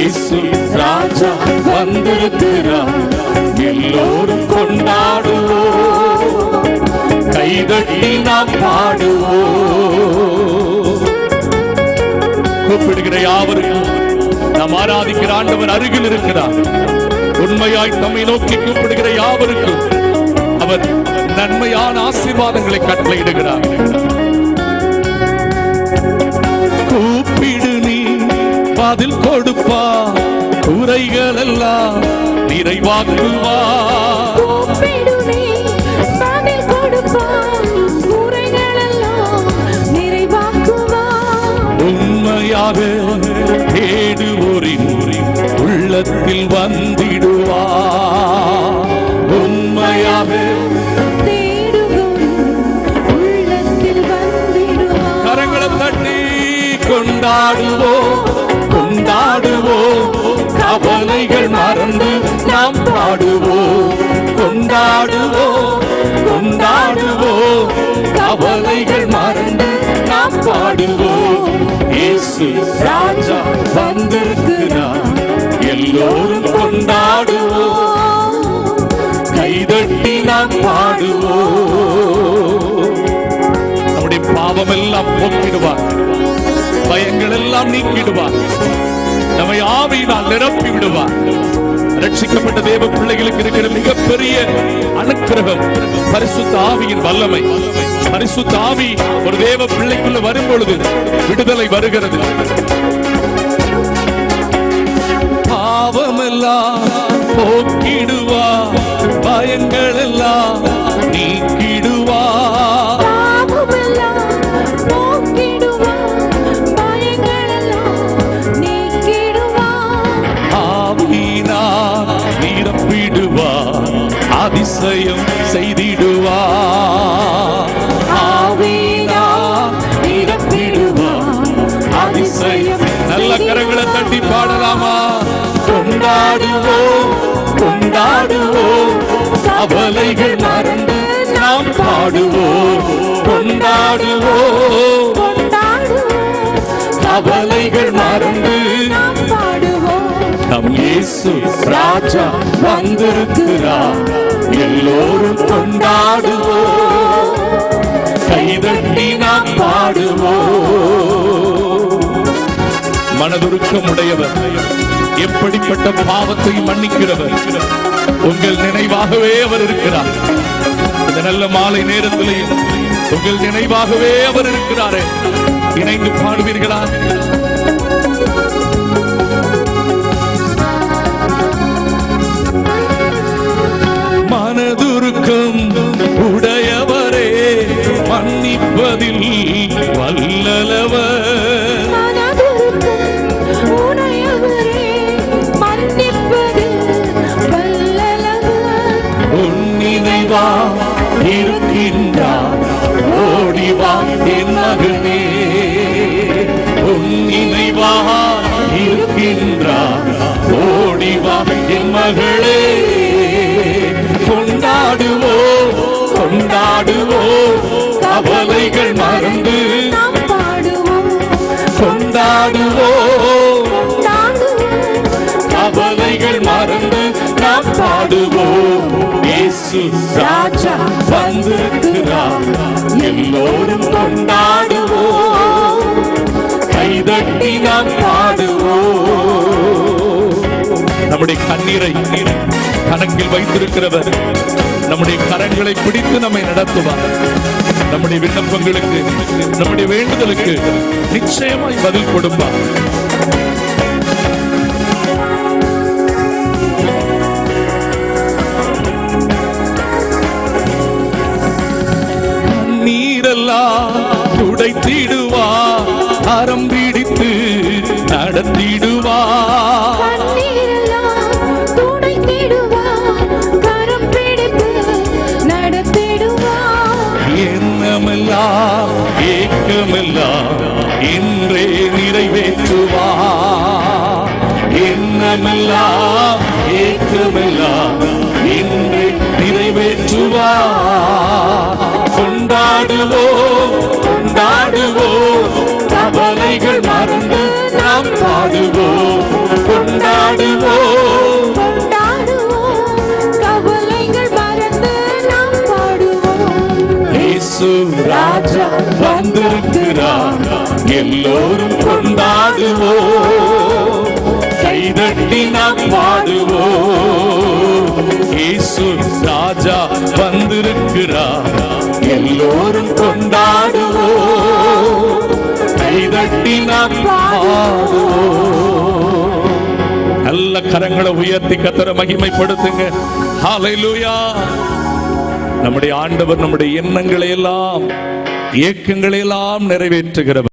இயேசு ராஜா வந்திருக்கிறார், எல்லோரும் கொண்டாடுவோம், கைதட்டி நாம் பாடுவோம். கூப்பிடுகிற யாவருக்கும் நாம் ஆராதிக்கிற ஆண்டவர் அருகில் இருக்கிறார். உண்மையாய் நம்மை நோக்கி கூப்பிடுகிற யாவருக்கும் அவர் நன்மையான ஆசீர்வாதங்களை கட்டளையிடுகிறார். கூப்பிடு நீ பதில் கொடுப்பா, குறைகள் எல்லாம் நிறைவாக்குவா. உண்மையாக தேடுவோரின் உள்ளத்தில் வந்திடுவா. உண்மையாக கரங்களை தட்டி கொண்டாடுவோம், கொண்டாடுவோம், கவலைகள் மறந்து நாம் பாடுவோம். கொண்டாடுவோம், கொண்டாடுவோம், கவலைகள் மறந்து நாம் பாடுவோம். இயேசு ராஜா வந்திருக்கிறார், எல்லோரும் கொண்டாடுவோம், கைதட்டி நாம் பாடுவோம். நம்முடைய பாவம் எல்லாம் போக்கிடுவார், பயங்கள் எல்லாம் நீக்கிடுவார், நம்மை ஆவியினால் நிரப்பி விடுவார். ரட்சிக்கப்பட்ட தேவ பிள்ளைகளுக்கு இருக்கிற மிகப்பெரிய அனுக்கிரகம் பரிசுத்த ஆவியின் வல்லமை. பரிசுத்த ஆவி ஒரு தேவ பிள்ளைக்குள்ள வரும் பொழுது விடுதலை வருகிறது. பாவமெல்லாம் போக்கிடுவா, பயங்கள் எல்லாம் நீக்கிடுவா. அதிசயம் செய்திடுவா, ஆவினா நிரப்பிடுவா, அதிசயம். நல்ல கரங்களை தட்டி பாடலாமா? கொண்டாடுவோம், கொண்டாடுவோம், கவலைகள் மறந்து நாம் பாடுவோம். கொண்டாடுவோம், கவலைகள் மறந்து நாம் பாடுவோம். நம் இயேசு ராஜா வந்திருக்கிறார், எல்லோரும் கொண்டாடுவோம், கைதட்டி நாம் பாடுவோம். மனதுருக்கம் உடையவர், எப்படிப்பட்ட பாவத்தை மன்னிக்கிறவர், உங்கள் நினைவாகவே அவர் இருக்கிறார். இந்த நல்ல மாலை நேரத்திலேயும் உங்கள் நினைவாகவே அவர் இருக்கிறாரே. இணைந்து பாடுவீர்களா? மனதுருக்கம் உடையவரே, மன்னிப்பதில் வல்லவர். உன் நினைவா இருக்கின்றார், ஓடிவா என் மகனே. உன் நினைவா இருக்கின்றார், ஓடிவா என் மகளே. கொண்டாடுவோம், கொண்டாடுவோம், கவலைகள் மறந்து நாம் பாடுவோம். கொண்டாடுவோம், கவலைகள் மறந்து நாம் பாடுவோம். இயேசு ராஜா வந்திருக்கிறார், எல்லோரும் கொண்டாடுவோம், கைதட்டி நாம் பாடுவோம். நம்முடைய கண்ணீரை கணக்கில் வைத்திருக்கிறவர் நம்முடைய கரங்களை பிடித்து நம்மை நடத்துவார். நம்முடைய விண்ணப்பங்களுக்கு, நம்முடைய வேண்டுதலுக்கு நிச்சயமாய் பதில் கொடுப்பார். நீரெல்லாம் துடைத்திடுவா, அறம் பிடித்து நடத்திடுவா. எண்ணமெல்லாம் ஏக்கமெல்லாம் இன்றே நிறைவேற்றுவா. எண்ணமெல்லாம் ஏக்கமெல்லாம் இன்றே நிறைவேற்றுவா. கொண்டாடுவோம், கொண்டாடுவோம், கவலைகள் மறந்து நாம் பாடுவோம். வந்திருக்கிறார். எல்லோரும் கொண்டாடுவோம், கைதட்டி நாம் பாடுவோம். இயேசு ராஜா வந்திருக்கிறார். எல்லோரும் கொண்டாடுவோம், கைதட்டி நாம் பாடுவோம். நல்ல கரங்களை உயர்த்தி கர்த்தரை மகிமைப்படுத்துங்க. ஹல்லேலூயா. நம்முடைய ஆண்டவர் நம்முடைய எண்ணங்களை எல்லாம், ஏக்கங்களை எல்லாம் நிறைவேற்றுகிறவர்.